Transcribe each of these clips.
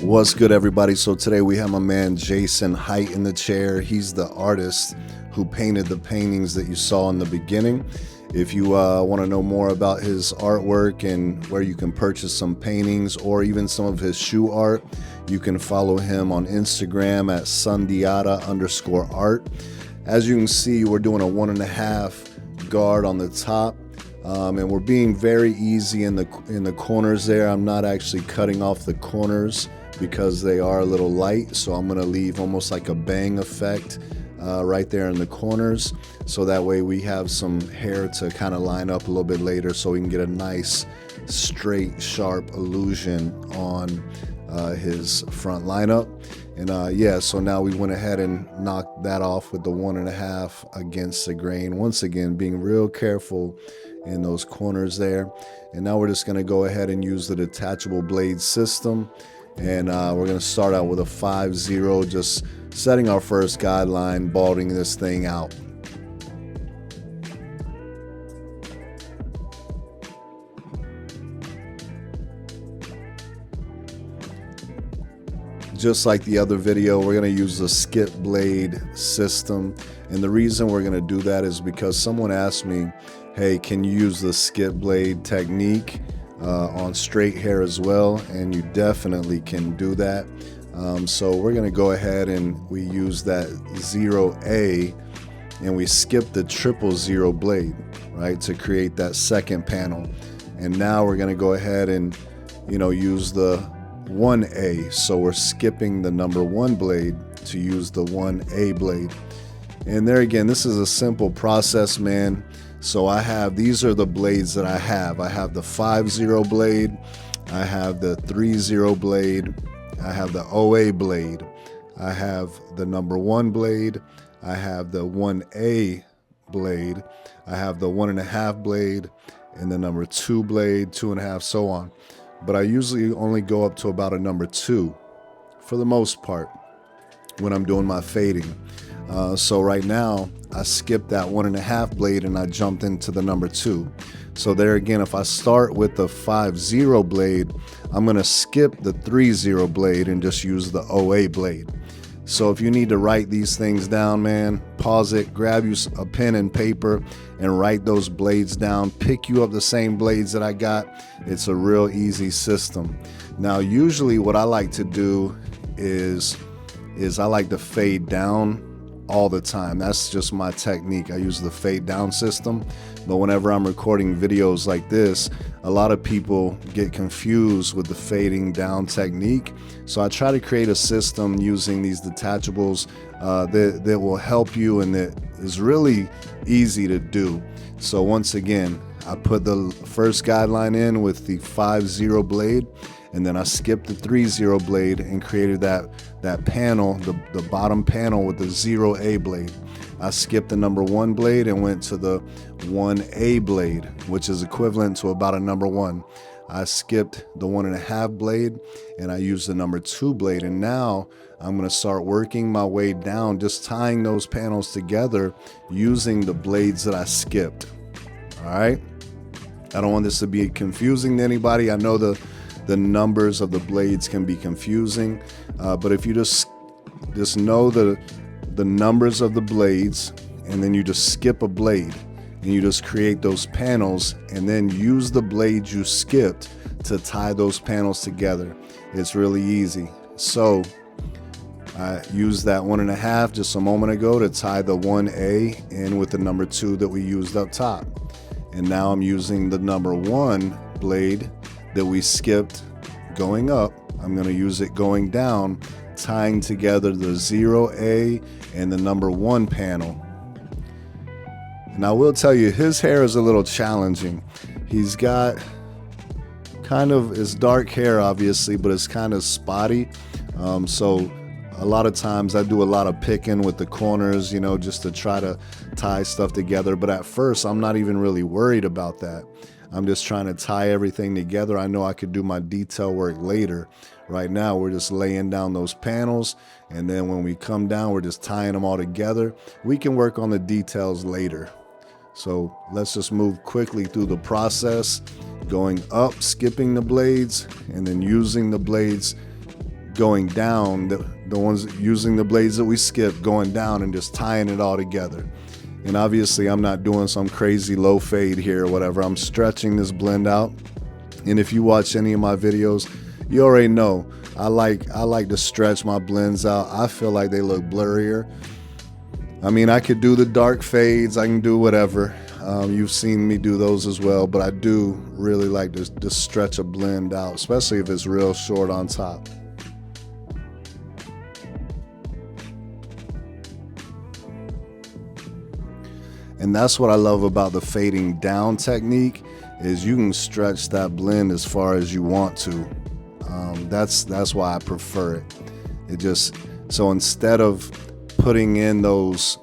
What's good, everybody? So today we have my man Jason Height in the chair. He's the artist who painted the paintings that you saw in the beginning. If you want to know more about his artwork and where you can purchase some paintings or even some of his shoe art, you can follow him on Instagram at sundiata_art. As you can see, we're doing a 1.5 guard on the top. And we're being very easy in the corners there. I'm not actually cutting off the corners because they are a little light, so I'm gonna leave almost like a bang effect right there in the corners, so that way we have some hair to kind of line up a little bit later so we can get a nice straight sharp illusion on his front lineup. And yeah, so now we went ahead and knocked that off with the 1.5 against the grain, once again being real careful in those corners there. And now we're just going to go ahead and use the detachable blade system, and we're going to start out with a 5-0, just setting our first guideline, balding this thing out. Just like the other video, we're going to use the skip blade system, and the reason we're going to do that is because someone asked me, hey, can you use the skip blade technique on straight hair as well? And you definitely can do that. So we're going to go ahead and we use that 0A and we skip the 000 blade, right, to create that second panel. And now we're going to go ahead and, use the 1A. So we're skipping the number 1 blade to use the 1A blade. And there again, this is a simple process, man. So these are the blades that I have. I have the 5-0 blade, I have the 3-0 blade, I have the OA blade, I have the number 1 blade, I have the 1A blade, I have the 1.5 blade, and the number 2 blade, 2.5, so on. But I usually only go up to about a number 2 for the most part when I'm doing my fading. So right now I skipped that 1.5 blade and I jumped into the number 2. So there again, if I start with the 5-0 blade, I'm going to skip the 3-0 blade and just use the OA blade. So if you need to write these things down, man, pause it, grab you a pen and paper and write those blades down. Pick you up the same blades that I got. It's a real easy system. Now, usually what I like to do is I like to fade down all the time. That's just my technique. I use the fade down system. But whenever I'm recording videos like this, a lot of people get confused with the fading down technique. So I try to create a system using these detachables that will help you, and that is really easy to do. So once again, I put the first guideline in with the 5-0 blade, and then I skipped the 3-0 blade and created that panel, the bottom panel with the 0A blade. I skipped the number 1 blade and went to the 1A blade, which is equivalent to about a number 1. I skipped the 1.5 blade and I used the number 2 blade. And now I'm going to start working my way down, just tying those panels together using the blades that I skipped. All right. I don't want this to be confusing to anybody. I know the numbers of the blades can be confusing, but if you just know the numbers of the blades, and then you just skip a blade and you just create those panels, and then use the blades you skipped to tie those panels together. It's really easy. So I used that 1.5 just a moment ago to tie the 1A in with the number 2 that we used up top. And now I'm using the number 1 blade that we skipped going up. I'm going to use it going down, tying together the 0A and the number 1 panel. And I will tell you, his hair is a little challenging. He's got it's dark hair obviously, but it's kind of spotty. So a lot of times I do a lot of picking with the corners, just to try to tie stuff together. But at first, I'm not even really worried about that. I'm just trying to tie everything together. I know I could do my detail work later. Right now, we're just laying down those panels, and then when we come down, we're just tying them all together. We can work on the details later. So let's just move quickly through the process, going up, skipping the blades, and then using the blades going down, the ones using the blades that we skipped, going down and just tying it all together. And obviously I'm not doing some crazy low fade here or whatever. I'm stretching this blend out. And if you watch any of my videos, you already know I like to stretch my blends out. I feel like they look blurrier. I mean, I could do the dark fades, I can do whatever. You've seen me do those as well, but I do really like to stretch a blend out, especially if it's real short on top. And that's what I love about the fading down technique, is you can stretch that blend as far as you want to. That's why I prefer it. So instead of putting in those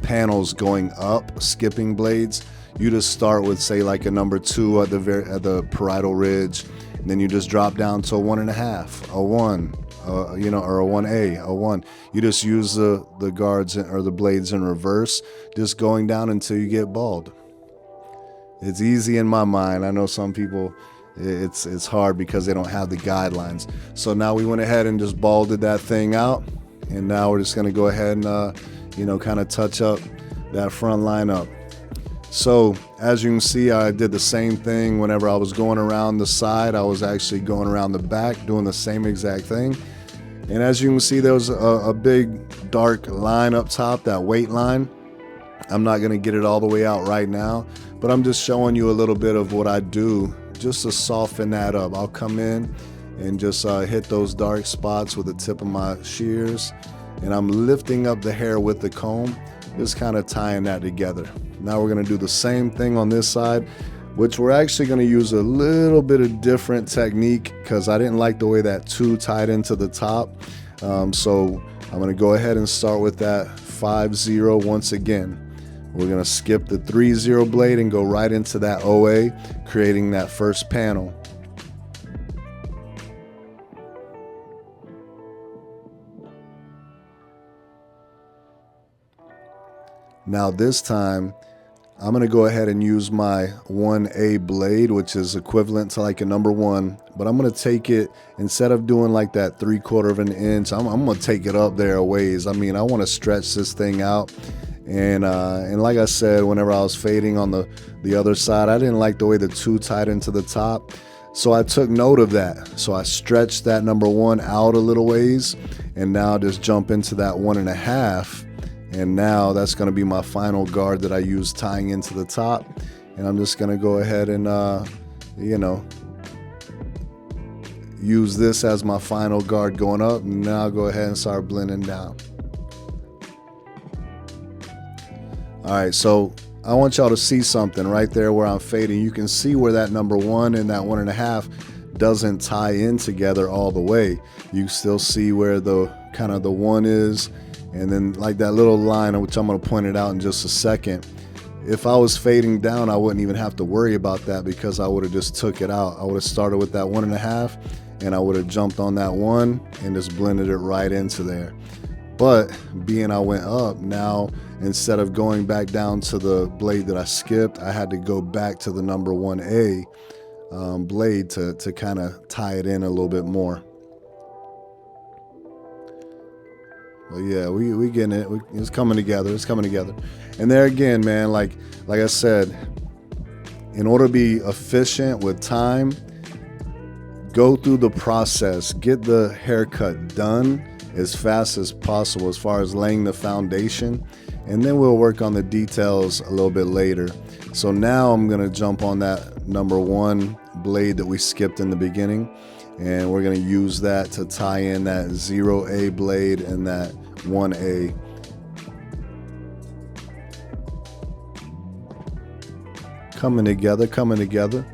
panels going up, skipping blades, you just start with, say, like a number 2 at the parietal ridge, and then you just drop down to a 1.5, a 1, or a 1A, a 1. You just use the guards or the blades in reverse, just going down until you get bald. It's easy in my mind. I know some people, it's hard because they don't have the guidelines. So now we went ahead and just balded that thing out, and now we're just going to go ahead and kind of touch up that front line up. So as you can see, I did the same thing. Whenever I was going around the side, I was actually going around the back doing the same exact thing. And as you can see, there was a big dark line up top, that weight line. I'm not going to get it all the way out right now, but I'm just showing you a little bit of what I do just to soften that up. I'll come in and just hit those dark spots with the tip of my shears, and I'm lifting up the hair with the comb, just kind of tying that together. Now we're going to do the same thing on this side, which we're actually going to use a little bit of different technique because I didn't like the way that 2 tied into the top. So I'm going to go ahead and start with that 5-0 once again. We're going to skip the 3-0 blade and go right into that OA, creating that first panel. Now this time, I'm going to go ahead and use my 1A blade, which is equivalent to like a number 1, but I'm going to take it, instead of doing like that 3/4 of an inch, I'm going to take it up there a ways. I mean, I want to stretch this thing out. And like I said, whenever I was fading on the other side, I didn't like the way the 2 tied into the top. So I took note of that. So I stretched that number 1 out a little ways, and now just jump into that 1.5. And now that's going to be my final guard that I use tying into the top. And I'm just going to go ahead and, use this as my final guard going up. And now I'll go ahead and start blending down. All right, so I want y'all to see something right there where I'm fading. You can see where that number 1 and that 1.5 doesn't tie in together all the way. You still see where the kind of the 1 is. And then like that little line, which I'm going to point it out in just a second. If I was fading down, I wouldn't even have to worry about that because I would have just took it out. I would have started with that 1.5 and I would have jumped on that 1 and just blended it right into there. But being I went up, now instead of going back down to the blade that I skipped, I had to go back to the number 1A blade to kind of tie it in a little bit more. But yeah, we getting it. It's coming together. It's coming together. And there again, man, like I said, in order to be efficient with time, go through the process. Get the haircut done as fast as possible as far as laying the foundation. And then we'll work on the details a little bit later. So now I'm going to jump on that number 1 blade that we skipped in the beginning. And we're going to use that to tie in that 0A blade and that 1A. Coming together, coming together.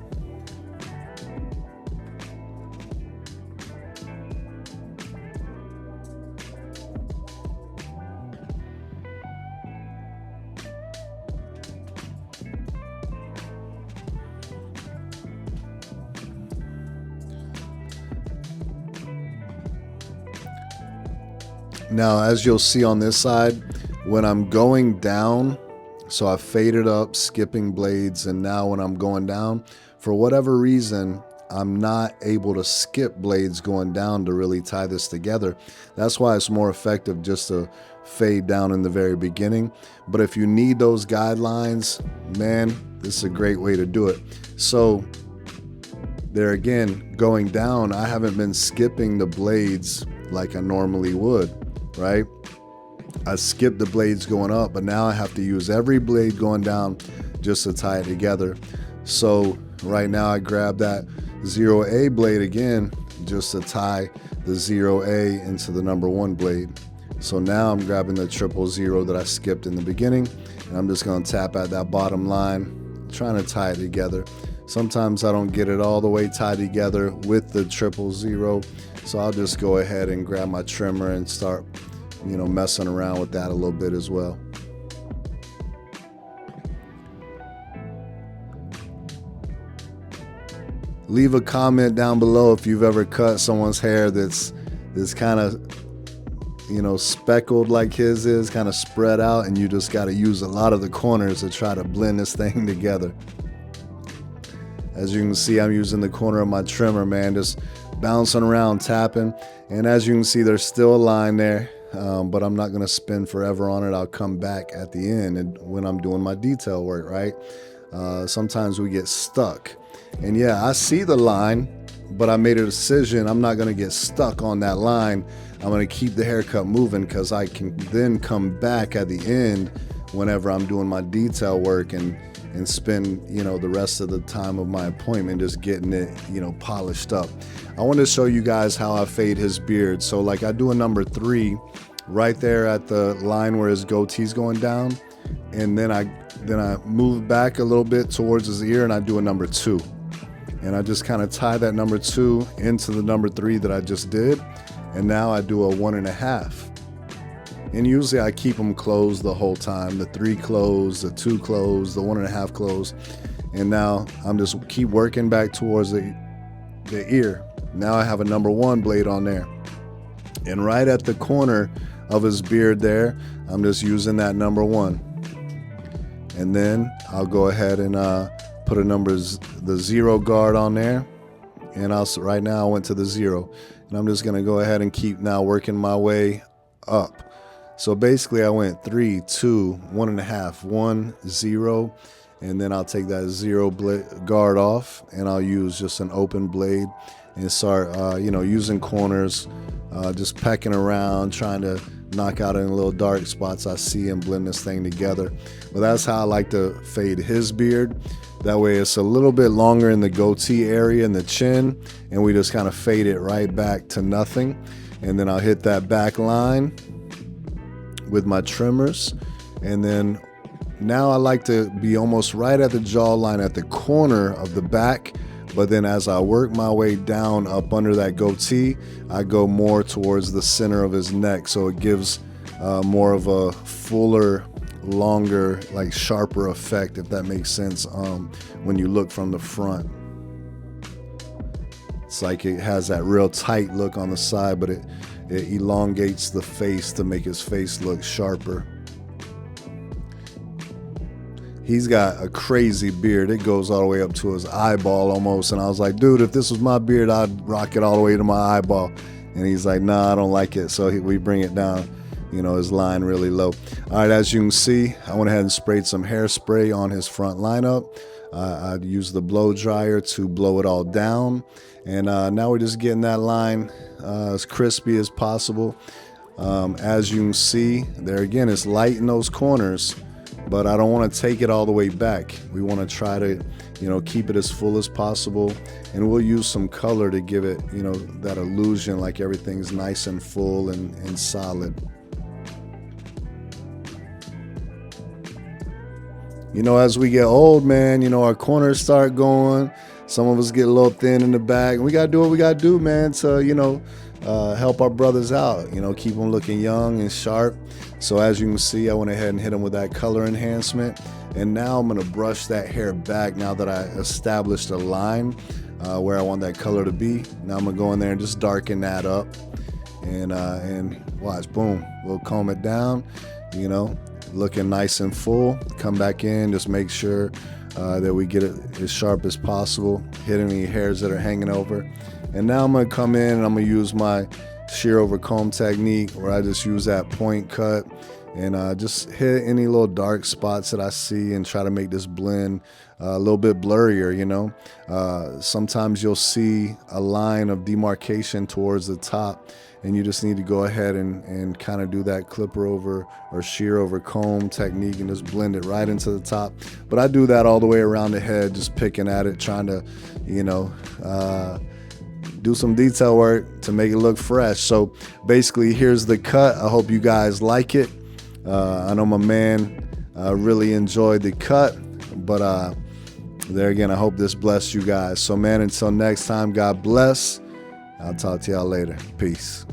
Now, as you'll see on this side, when I'm going down, so I faded up, skipping blades, and now when I'm going down, for whatever reason, I'm not able to skip blades going down to really tie this together. That's why it's more effective just to fade down in the very beginning. But if you need those guidelines, man, this is a great way to do it. So there again, going down, I haven't been skipping the blades like I normally would, right? I skipped the blades going up, but now I have to use every blade going down just to tie it together. So right now I grab that 0A blade again just to tie the 0A into the number 1 blade. So now I'm grabbing the 000 that I skipped in the beginning, and I'm just going to tap at that bottom line, trying to tie it together. Sometimes I don't get it all the way tied together with the 000, so I'll just go ahead and grab my trimmer and start, messing around with that a little bit as well. Leave a comment down below if you've ever cut someone's hair that's kind of, speckled like his is, kind of spread out, and you just got to use a lot of the corners to try to blend this thing together. As you can see, I'm using the corner of my trimmer, man, just bouncing around, tapping. And as you can see, there's still a line there, but I'm not going to spin forever on it. I'll come back at the end and when I'm doing my detail work, right? Sometimes we get stuck. And yeah, I see the line, but I made a decision. I'm not going to get stuck on that line. I'm going to keep the haircut moving because I can then come back at the end whenever I'm doing my detail work and spend, the rest of the time of my appointment just getting it, polished up. I want to show you guys how I fade his beard. So like I do a number 3 right there at the line where his goatee's going down. And then I move back a little bit towards his ear and I do a number 2. And I just kind of tie that number 2 into the number 3 that I just did. And now I do a 1.5. And usually I keep them closed the whole time. The 3 closed, the 2 closed, the 1.5 closed. And now I'm just keep working back towards the ear. Now I have a number 1 blade on there. And right at the corner of his beard there, I'm just using that number 1. And then I'll go ahead and put the 0 guard on there. And right now I went to the 0. And I'm just gonna go ahead and keep now working my way up. So basically I went 3, 2, 1.5, 1, 0, and then I'll take that 0 guard off and I'll use just an open blade and start, using corners, just pecking around, trying to knock out any little dark spots I see and blend this thing together. But that's how I like to fade his beard. That way it's a little bit longer in the goatee area and the chin, and we just kind of fade it right back to nothing. And then I'll hit that back line with my trimmers. And then now I like to be almost right at the jawline at the corner of the back. But then as I work my way down up under that goatee, I go more towards the center of his neck. So it gives more of a fuller, longer, like sharper effect, if that makes sense, when you look from the front. It's like it has that real tight look on the side, but it elongates the face to make his face look sharper. He's got a crazy beard. It goes all the way up to his eyeball almost. And I was like, dude, if this was my beard, I'd rock it all the way to my eyeball. And he's like, nah, I don't like it. So we bring it down, his line really low. All right, as you can see, I went ahead and sprayed some hairspray on his front lineup. I used the blow dryer to blow it all down. And now we're just getting that line as crispy as possible. As you can see, there again, it's light in those corners, but I don't want to take it all the way back. We want to try to, keep it as full as possible. And we'll use some color to give it, that illusion like everything's nice and full and solid. As we get old, man, our corners start going. Some of us get a little thin in the back. And we got to do what we got to do, man, to, help our brothers out, keep them looking young and sharp. So as you can see, I went ahead and hit them with that color enhancement. And now I'm going to brush that hair back now that I established a line where I want that color to be. Now I'm going to go in there and just darken that up. And watch, boom, we'll comb it down, looking nice and full. Come back in, just make sure that we get it as sharp as possible, hit any hairs that are hanging over. And now I'm gonna come in and I'm gonna use my shear over comb technique, where I just use that point cut and just hit any little dark spots that I see and try to make this blend a little bit blurrier, you know. Sometimes you'll see a line of demarcation towards the top, and you just need to go ahead and kind of do that clipper over or shear over comb technique and just blend it right into the top. But I do that all the way around the head, just picking at it, trying to, you know, do some detail work to make it look fresh. So basically, here's the cut. I hope you guys like it. I know my man really enjoyed the cut, but there again, I hope this blessed you guys. So man, until next time, God bless. I'll talk to y'all later. Peace.